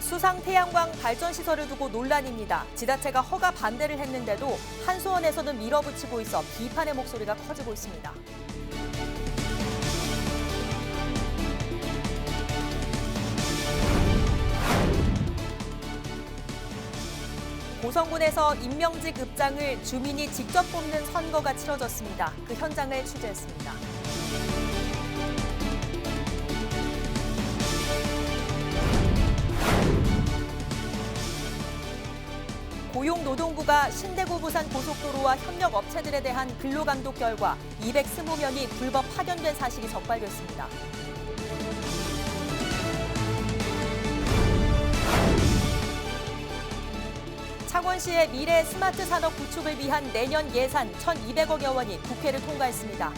수상 태양광 발전 시설을 두고 논란입니다. 지자체가 허가 반대를 했는데도 한수원에서는 밀어붙이고 있어 비판의 목소리가 커지고 있습니다. 고성군에서 임명직 읍장을 주민이 직접 뽑는 선거가 치러졌습니다. 그 현장을 취재했습니다. 고용노동부가 신대구 부산 고속도로와 협력업체들에 대한 근로감독 결과 220명이 불법 파견된 사실이 적발됐습니다. 창원시의 미래 스마트 산업 구축을 위한 내년 예산 1,200억여 원이 국회를 통과했습니다.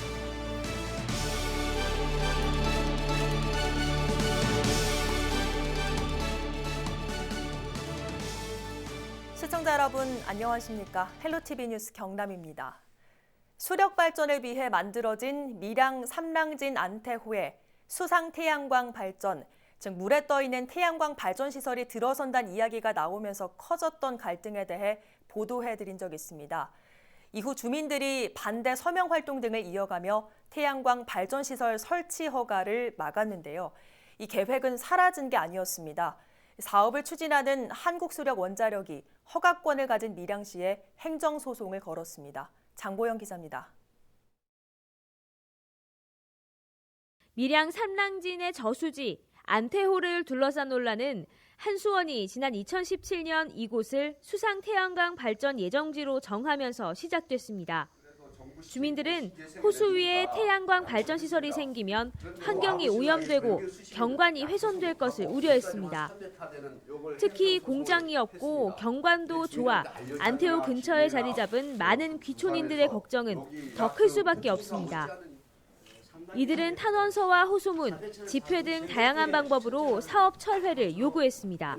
시청자 여러분 안녕하십니까? 헬로티비 뉴스 경남입니다. 수력 발전을 위해 만들어진 밀양 삼랑진 안태호의 수상 태양광 발전, 즉 물에 떠있는 태양광 발전 시설이 들어선다는 이야기가 나오면서 커졌던 갈등에 대해 보도해드린 적이 있습니다. 이후 주민들이 반대 서명 활동 등을 이어가며 태양광 발전 시설 설치 허가를 막았는데요. 이 계획은 사라진 게 아니었습니다. 사업을 추진하는 한국수력원자력이 허가권을 가진 밀양시에 행정소송을 걸었습니다. 장보영 기자입니다. 밀양 삼랑진의 저수지 안태호를 둘러싼 논란은 한수원이 지난 2017년 이곳을 수상 태양광 발전 예정지로 정하면서 시작됐습니다. 주민들은 호수 위에 태양광 발전 시설이 생기면 환경이 오염되고 경관이 훼손될 것을 우려했습니다. 특히 공장이 없고 경관도 좋아 안태호 근처에 자리 잡은 많은 귀촌인들의 걱정은 더 클 수밖에 없습니다. 이들은 탄원서와 호소문, 집회 등 다양한 방법으로 사업 철회를 요구했습니다.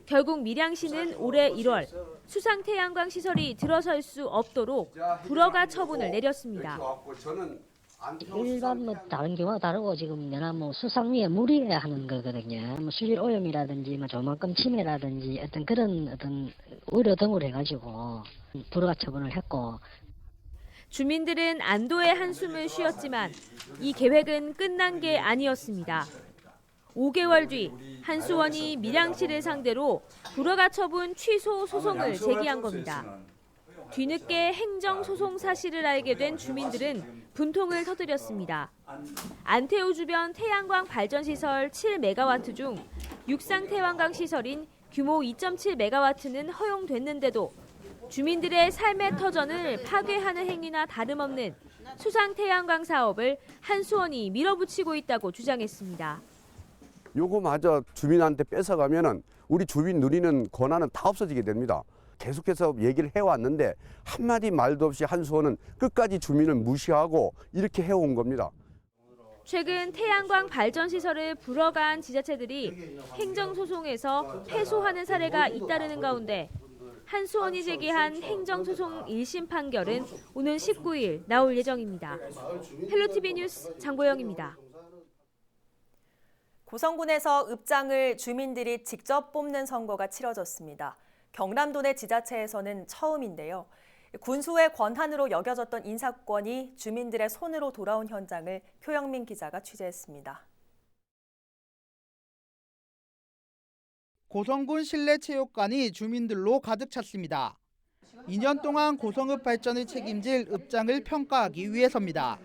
결국 밀양시는 올해 1월 수상 태양광 시설이 들어설 수 없도록 불허가 처분을 내렸습니다. 일반 다른 경우와 다르고 지금 수상 위에 물이 하는 거거든요. 수질 오염이라든지 조만큼 침해라든지 그런 우려 등으로 해가지고 불허가 처분을 했고. 주민들은 안도의 한숨을 쉬었지만 이 계획은 끝난 게 아니었습니다. 5개월 뒤 한수원이 밀양시를 상대로 불허가 처분 취소 소송을 제기한 겁니다. 뒤늦게 행정소송 사실을 알게 된 주민들은 분통을 터뜨렸습니다. 안태호 주변 태양광 발전시설 7메가와트 중 육상 태양광 시설인 규모 2.7메가와트는 허용됐는데도 주민들의 삶의 터전을 파괴하는 행위나 다름없는 수상 태양광 사업을 한수원이 밀어붙이고 있다고 주장했습니다. 요거마저 주민한테 뺏어가면은 우리 주민 누리는 권한은 다 없어지게 됩니다. 계속해서 얘기를 해왔는데 한마디 말도 없이 한수원은 끝까지 주민을 무시하고 이렇게 해온 겁니다. 최근 태양광 발전 시설을 불허가한 지자체들이 행정소송에서 패소하는 사례가 잇따르는 가운데 한수원이 제기한 행정소송 1심 판결은 오는 19일 나올 예정입니다. 헬로티비 뉴스 장보영입니다. 고성군에서 읍장을 주민들이 직접 뽑는 선거가 치러졌습니다. 경남도 내 지자체에서는 처음인데요. 군수의 권한으로 여겨졌던 인사권이 주민들의 손으로 돌아온 현장을 표영민 기자가 취재했습니다. 고성군 실내체육관이 주민들로 가득 찼습니다. 2년 동안 고성읍 발전을 책임질 읍장을 평가하기 위해서입니다.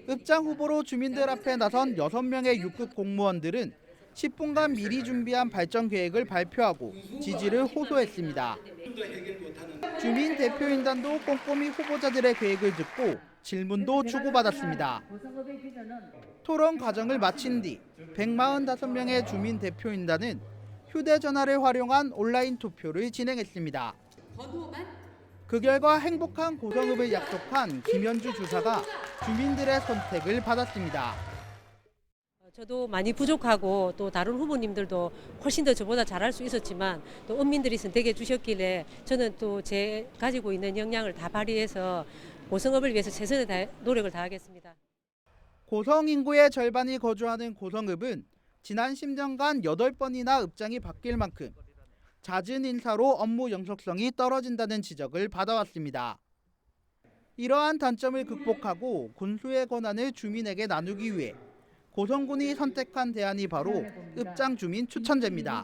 읍장 후보로 주민들 앞에 나선 6명의 6급 공무원들은 10분간 미리 준비한 발전 계획을 발표하고 지지를 호소했습니다. 주민 대표인단도 꼼꼼히 후보자들의 계획을 듣고 질문도 주고받았습니다. 토론 과정을 마친 뒤 145명의 주민 대표인단은 휴대전화를 활용한 온라인 투표를 진행했습니다. 그 결과 행복한 고성읍을 약속한 김현주 주사가 주민들의 선택을 받았습니다. 저도 많이 부족하고 또 다른 후보님들도 훨씬 더 저보다 잘할 수 있었지만 또 은민들이 선택해 주셨길래 저는 또 제 가지고 있는 역량을 다 발휘해서 고성읍을 위해서 최선의 노력을 다하겠습니다. 고성 인구의 절반이 거주하는 고성읍은 지난 10년간 8번이나 읍장이 바뀔 만큼 잦은 인사로 업무 영속성이 떨어진다는 지적을 받아왔습니다. 이러한 단점을 극복하고 군수의 권한을 주민에게 나누기 위해 고성군이 선택한 대안이 바로 읍장 주민 추천제입니다.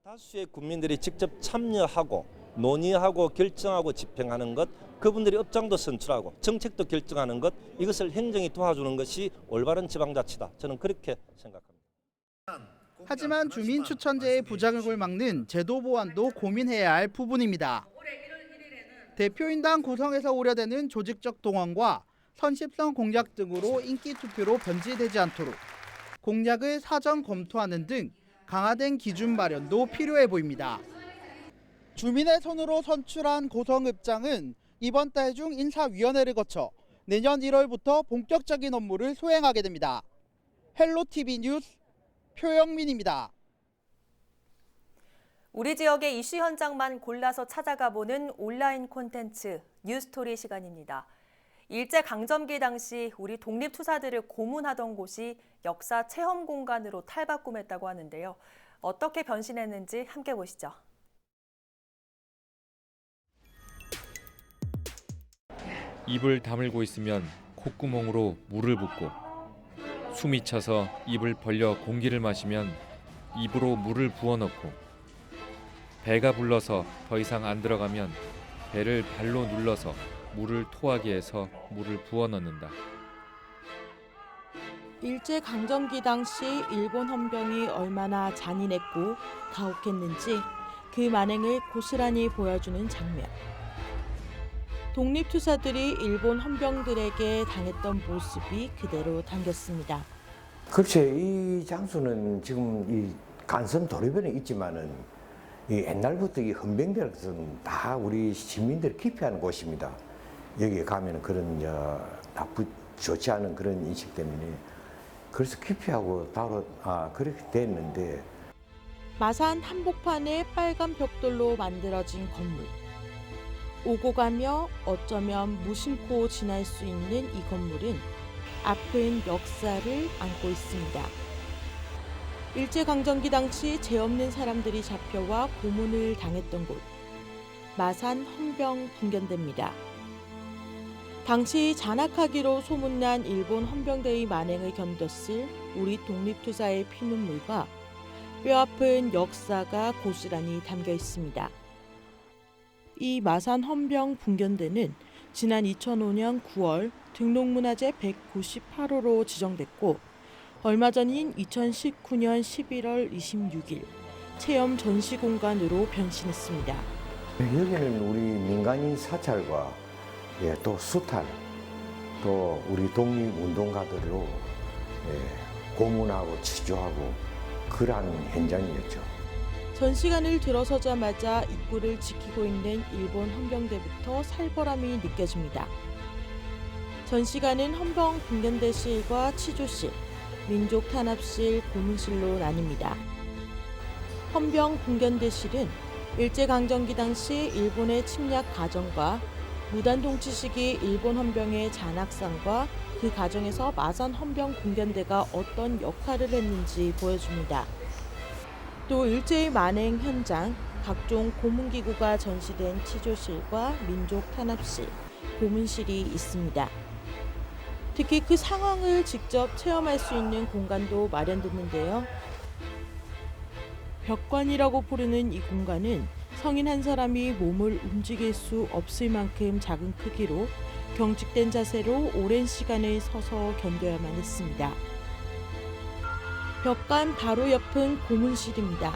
다수의 국민들이 직접 참여하고 논의하고 결정하고 집행하는 것, 그분들이 읍장도 선출하고 정책도 결정하는 것, 이것을 행정이 도와주는 것이 올바른 지방자치다. 저는 그렇게 생각합니다. 하지만 주민 추천제의 부작용을 막는 제도 보완도 고민해야 할 부분입니다. 대표인당 구성에서 우려되는 조직적 동원과 선십성 공약 등으로 인기 투표로 변질되지 않도록 공약을 사전 검토하는 등 강화된 기준 마련도 필요해 보입니다. 주민의 손으로 선출한 고성읍장은 이번 달 중 인사위원회를 거쳐 내년 1월부터 본격적인 업무를 수행하게 됩니다. 헬로티비 뉴스 표영민입니다. 우리 지역의 이슈 현장만 골라서 찾아가 보는 온라인 콘텐츠 뉴스토리 시간입니다. 일제강점기 당시 우리 독립투사들을 고문하던 곳이 역사 체험 공간으로 탈바꿈했다고 하는데요. 어떻게 변신했는지 함께 보시죠. 입을 다물고 있으면 콧구멍으로 물을 붓고 숨이 차서 입을 벌려 공기를 마시면 입으로 물을 부어넣고 배가 불러서 더 이상 안 들어가면 배를 발로 눌러서 물을 토하게 해서 물을 부어넣는다. 일제강점기 당시 일본 헌병이 얼마나 잔인했고 가혹했는지 그 만행을 고스란히 보여주는 장면. 독립투사들이 일본 헌병들에게 당했던 모습이 그대로 담겼습니다. 글쎄, 이 장소는 지금 이 간섬 도로변에 있지만은 이 옛날부터 이 헌병들은 다 우리 시민들이 기피하는 곳입니다. 여기에 가면 그런 좋지 않은 그런 인식 때문에 그래서 기피하고 바로 그렇게 됐는데. 마산 한복판의 빨간 벽돌로 만들어진 건물. 오고 가며 어쩌면 무심코 지날 수 있는 이 건물은 아픈 역사를 안고 있습니다. 일제강점기 당시 죄 없는 사람들이 잡혀와 고문을 당했던 곳, 마산 헌병 분견대입니다. 당시 잔악하기로 소문난 일본 헌병대의 만행을 견뎠을 우리 독립투사의 피눈물과 뼈아픈 역사가 고스란히 담겨 있습니다. 이 마산 헌병 분견대는 지난 2005년 9월 등록문화재 198호로 지정됐고 얼마 전인 2019년 11월 26일 체험 전시공간으로 변신했습니다. 여기는 우리 민간인 사찰과 또 수탈, 또 우리 독립운동가들로 고문하고 치조하고 그러한 현장이었죠. 전시관을 들어서자마자 입구를 지키고 있는 일본 헌병대부터 살벌함이 느껴집니다. 전시관은 헌병 분견대실과 치조실, 민족탄압실, 고문실로 나뉩니다. 헌병 분견대실은 일제강점기 당시 일본의 침략 가정과 무단통치 시기 일본 헌병의 잔악상과 그 과정에서 마산 헌병 분견대가 어떤 역할을 했는지 보여줍니다. 또 일제의 만행 현장, 각종 고문기구가 전시된 치조실과 민족탄압실, 고문실이 있습니다. 특히 그 상황을 직접 체험할 수 있는 공간도 마련됐는데요. 벽관이라고 부르는 이 공간은 성인 한 사람이 몸을 움직일 수 없을 만큼 작은 크기로 경직된 자세로 오랜 시간을 서서 견뎌야만 했습니다. 벽관 바로 옆은 고문실입니다.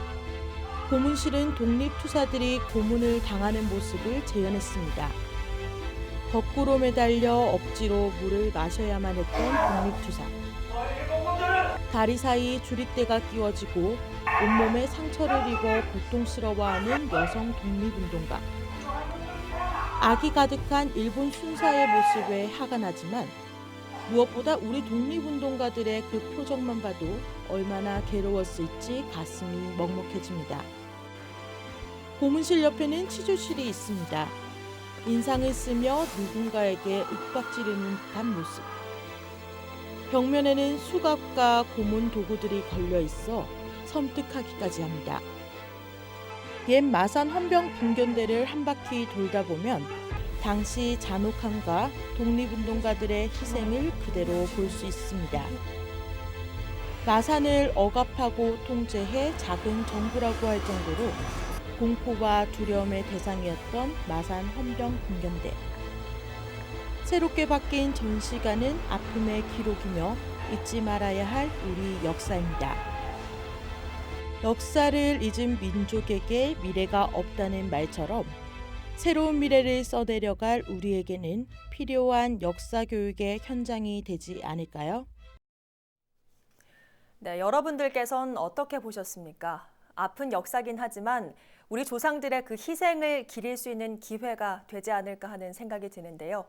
고문실은 독립투사들이 고문을 당하는 모습을 재현했습니다. 거꾸로 매달려 억지로 물을 마셔야만 했던 독립투사. 다리 사이 주릿대가 끼워지고 온몸에 상처를 입어 고통스러워하는 여성 독립운동가. 악이 가득한 일본 순사의 모습에 화가 나지만 무엇보다 우리 독립운동가들의 그 표정만 봐도 얼마나 괴로웠을지 가슴이 먹먹해집니다. 고문실 옆에는 치조실이 있습니다. 인상을 쓰며 누군가에게 윽박지르는 듯한 모습. 벽면에는 수갑과 고문 도구들이 걸려 있어 섬뜩하기까지 합니다. 옛 마산 헌병 분견대를 한 바퀴 돌다 보면 당시 잔혹함과 독립운동가들의 희생을 그대로 볼 수 있습니다. 마산을 억압하고 통제해 작은 정부라고 할 정도로 공포와 두려움의 대상이었던 마산 헌병 분견대. 새롭게 바뀐 전시관은 아픔의 기록이며 잊지 말아야 할 우리 역사입니다. 역사를 잊은 민족에게 미래가 없다는 말처럼 새로운 미래를 써내려갈 우리에게는 필요한 역사 교육의 현장이 되지 않을까요? 네, 여러분들께선 어떻게 보셨습니까? 아픈 역사긴 하지만 우리 조상들의 그 희생을 기릴 수 있는 기회가 되지 않을까 하는 생각이 드는데요.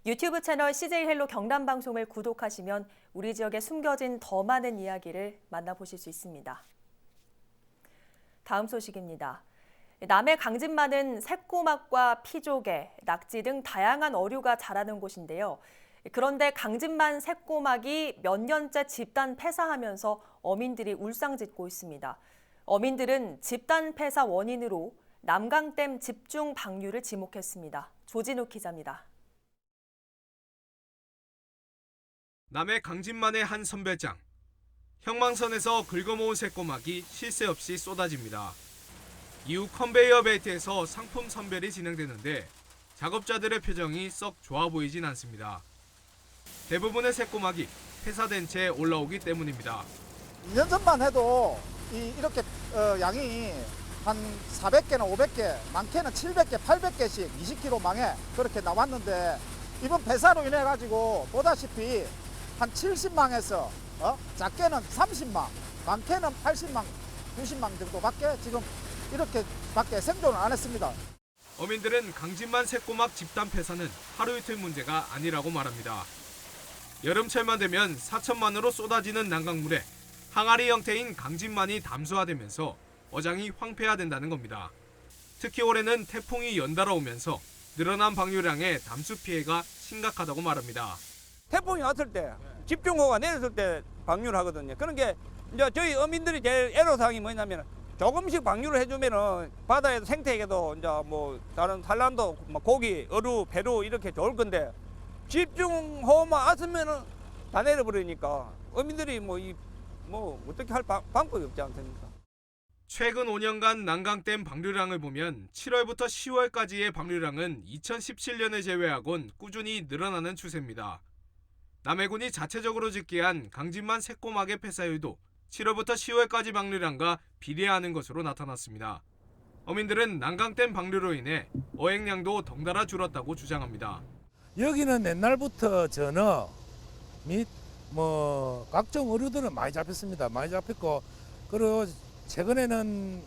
유튜브 채널 CJ 헬로 경남 방송을 구독하시면 우리 지역에 숨겨진 더 많은 이야기를 만나보실 수 있습니다. 다음 소식입니다. 남해 강진만은 새꼬막과 피조개, 낙지 등 다양한 어류가 자라는 곳인데요. 그런데 강진만 새꼬막이 몇 년째 집단 폐사하면서 어민들이 울상짓고 있습니다. 어민들은 집단 폐사 원인으로 남강댐 집중 방류를 지목했습니다. 조진욱 기자입니다. 남해 강진만의 한 선별장. 형망선에서 긁어모은 새꼬막이 쉴 새 없이 쏟아집니다. 이후 컨베이어 벨트에서 상품 선별이 진행되는데 작업자들의 표정이 썩 좋아 보이진 않습니다. 대부분의 새꼬막이 폐사된 채 올라오기 때문입니다. 2년 전만 해도 이렇게 양이 한 400개나 500개, 많게는 700개, 800개씩 20kg망에 그렇게 나왔는데 이번 폐사로 인해 가지고 보다시피 한 70망에서 작게는 30망, 많게는 80망, 90망 정도밖에 지금 이렇게밖에 생존을 안 했습니다. 어민들은 강진만 새꼬막 집단 폐사는 하루 이틀 문제가 아니라고 말합니다. 여름철만 되면 4천만으로 쏟아지는 난강물에 항아리 형태인 강진만이 담수화되면서 어장이 황폐화된다는 겁니다. 특히 올해는 태풍이 연달아 오면서 늘어난 방류량에 담수 피해가 심각하다고 말합니다. 태풍이 왔을 때 집중호우가 내렸을 때 방류를 하거든요. 그런 게 이제 저희 어민들이 제일 애로사항이 뭐냐면 조금씩 방류를 해주면은 바다에도 생태계도 이제 뭐 다른 산란도 고기, 어류, 배류 이렇게 좋을 건데 집중호우만 왔으면은 다 내려버리니까 어민들이 뭐 어떻게 할 방법이 없지 않습니까? 최근 5년간 난강댐 방류량을 보면 7월부터 10월까지의 방류량은 2017년을 제외하곤 꾸준히 늘어나는 추세입니다. 남해군이 자체적으로 집계한 강진만 새꼬막의 폐사율도 7월부터 10월까지 방류량과 비례하는 것으로 나타났습니다. 어민들은 난강댐 방류로 인해 어획량도 덩달아 줄었다고 주장합니다. 여기는 옛날부터 전어 및 각종 어류들은 많이 잡혔습니다. 많이 잡혔고 그리고 최근에는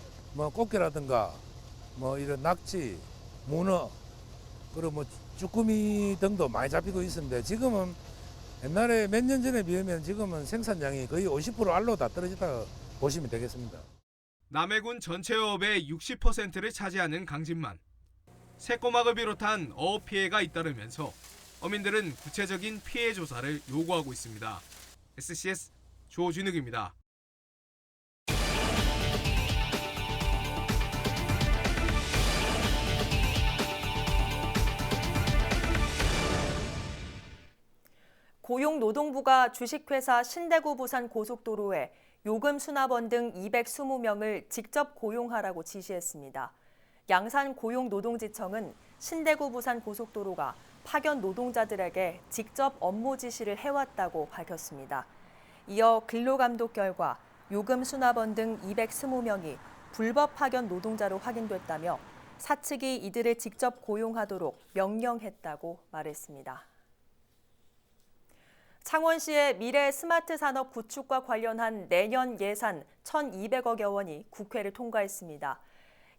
꽃게라든가 이런 낙지, 문어 그리고 쭈꾸미 등도 많이 잡히고 있는데 지금은 옛날에 몇 년 전에 비하면 지금은 생산량이 거의 50% 알로 다 떨어졌다고 보시면 되겠습니다. 남해군 전체 어업의 60%를 차지하는 강진만. 새꼬막을 비롯한 어업 피해가 잇따르면서 어민들은 구체적인 피해 조사를 요구하고 있습니다. SCS 조진욱입니다. 고용노동부가 주식회사 신대구 부산 고속도로에 요금 수납원 등 220명을 직접 고용하라고 지시했습니다. 양산 고용노동지청은 신대구 부산 고속도로가 파견 노동자들에게 직접 업무 지시를 해왔다고 밝혔습니다. 이어 근로감독 결과 요금 수납원 등 220명이 불법 파견 노동자로 확인됐다며 사측이 이들을 직접 고용하도록 명령했다고 말했습니다. 창원시의 미래 스마트 산업 구축과 관련한 내년 예산 1,200억여 원이 국회를 통과했습니다.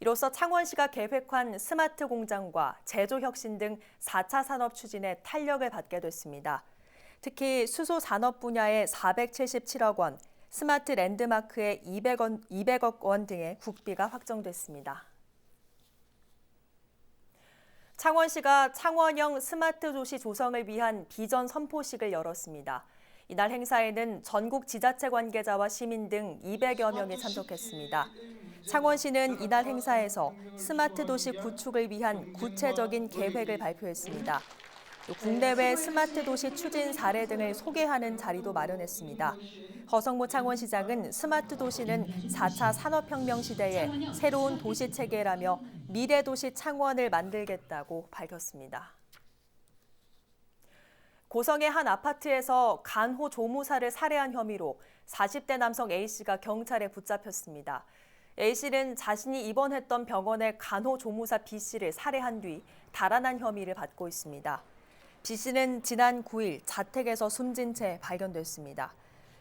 이로써 창원시가 계획한 스마트 공장과 제조 혁신 등 4차 산업 추진에 탄력을 받게 됐습니다. 특히 수소 산업 분야에 477억 원, 스마트 랜드마크에 200억 원 등의 국비가 확정됐습니다. 창원시가 창원형 스마트 도시 조성을 위한 비전 선포식을 열었습니다. 이날 행사에는 전국 지자체 관계자와 시민 등 200여 명이 참석했습니다. 창원시는 이날 행사에서 스마트 도시 구축을 위한 구체적인 계획을 발표했습니다. 또 국내외 스마트 도시 추진 사례 등을 소개하는 자리도 마련했습니다. 허성모 창원시장은 스마트 도시는 4차 산업혁명 시대의 새로운 도시 체계라며 미래 도시 창원을 만들겠다고 밝혔습니다. 고성의 한 아파트에서 간호조무사를 살해한 혐의로 40대 남성 A씨가 경찰에 붙잡혔습니다. A씨는 자신이 입원했던 병원의 간호조무사 B씨를 살해한 뒤 달아난 혐의를 받고 있습니다. B씨는 지난 9일 자택에서 숨진 채 발견됐습니다.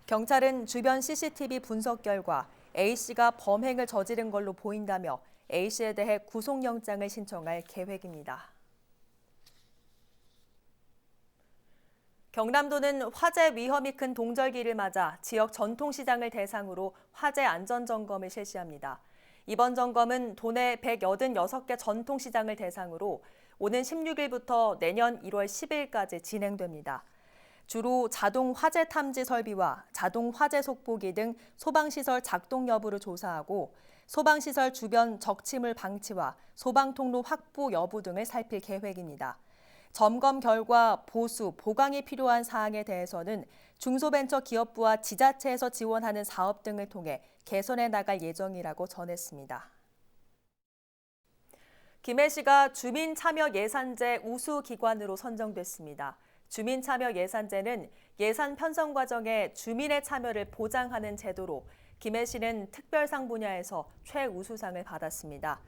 경찰은 주변 CCTV 분석 결과 A씨가 범행을 저지른 걸로 보인다며 A씨에 대해 구속영장을 신청할 계획입니다. 경남도는 화재 위험이 큰 동절기를 맞아 지역 전통시장을 대상으로 화재 안전점검을 실시합니다. 이번 점검은 도내 186개 전통시장을 대상으로 오는 16일부터 내년 1월 10일까지 진행됩니다. 주로 자동 화재 탐지 설비와 자동 화재 속보기 등 소방시설 작동 여부를 조사하고 소방시설 주변 적치물 방치와 소방통로 확보 여부 등을 살필 계획입니다. 점검 결과 보수, 보강이 필요한 사항에 대해서는 중소벤처기업부와 지자체에서 지원하는 사업 등을 통해 개선해 나갈 예정이라고 전했습니다. 김해시가 주민참여예산제 우수기관으로 선정됐습니다. 주민참여예산제는 예산 편성 과정에 주민의 참여를 보장하는 제도로 김해시는 특별상 분야에서 최우수상을 받았습니다.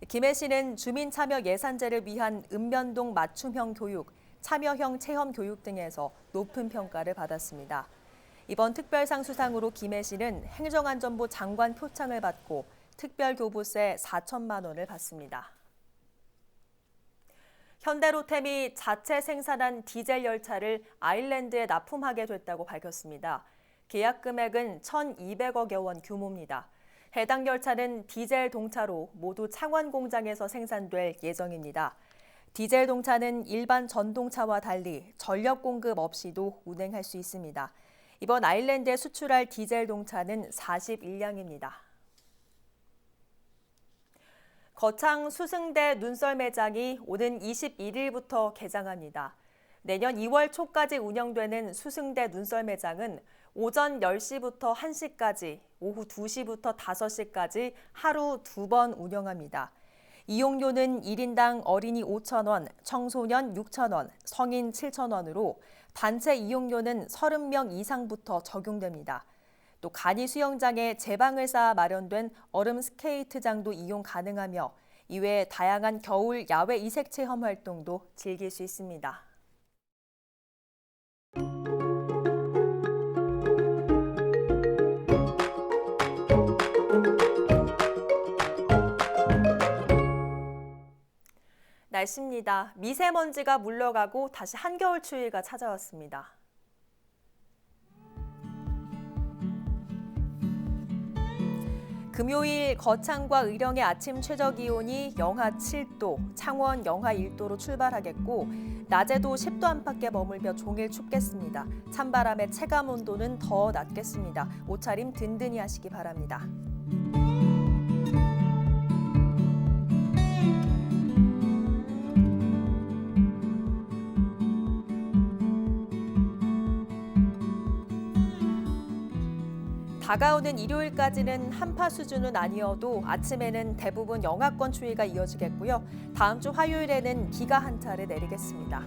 김해시는 주민참여예산제를 위한 읍면동 맞춤형 교육, 참여형 체험 교육 등에서 높은 평가를 받았습니다. 이번 특별상 수상으로 김해시는 행정안전부 장관 표창을 받고 특별교부세 4천만 원을 받습니다. 현대로템이 자체 생산한 디젤 열차를 아일랜드에 납품하게 됐다고 밝혔습니다. 계약 금액은 1,200억여 원 규모입니다. 해당 열차는 디젤 동차로 모두 창원 공장에서 생산될 예정입니다. 디젤 동차는 일반 전동차와 달리 전력 공급 없이도 운행할 수 있습니다. 이번 아일랜드에 수출할 디젤 동차는 41량입니다. 거창 수승대 눈썰 매장이 오는 21일부터 개장합니다. 내년 2월 초까지 운영되는 수승대 눈썰 매장은 오전 10시부터 1시까지, 오후 2시부터 5시까지 하루 2번 운영합니다. 이용료는 1인당 어린이 5,000원, 청소년 6,000원, 성인 7,000원으로 단체 이용료는 30명 이상부터 적용됩니다. 또 간이 수영장에 제방을 쌓아 마련된 얼음 스케이트장도 이용 가능하며 이외에 다양한 겨울 야외 이색 체험 활동도 즐길 수 있습니다. 날씨입니다. 미세먼지가 물러가고 다시 한겨울 추위가 찾아왔습니다. 금요일 거창과 의령의 아침 최저기온이 영하 7도, 창원 영하 1도로 출발하겠고 낮에도 10도 안팎에 머물며 종일 춥겠습니다. 찬바람의 체감 온도는 더 낮겠습니다. 옷차림 든든히 하시기 바랍니다. 다가오는 일요일까지는 한파 수준은 아니어도 아침에는 대부분 영하권 추위가 이어지겠고요. 다음 주 화요일에는 비가 한 차례 내리겠습니다.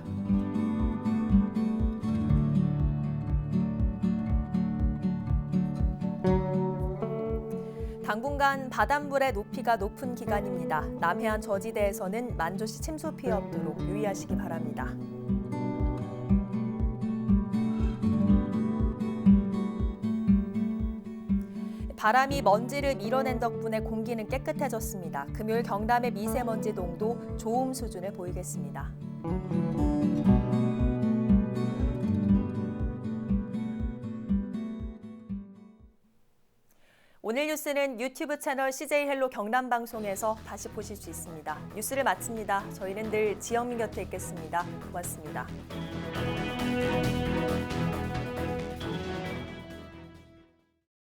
당분간 바닷물의 높이가 높은 기간입니다. 남해안 저지대에서는 만조시 침수 피해 없도록 유의하시기 바랍니다. 바람이 먼지를 밀어낸 덕분에 공기는 깨끗해졌습니다. 금요일 경남의 미세먼지 농도 좋음 수준을 보이겠습니다. 오늘 뉴스는 유튜브 채널 CJ 헬로 경남 방송에서 다시 보실 수 있습니다. 뉴스를 마칩니다. 저희는 늘 지영민 곁에 있겠습니다. 고맙습니다.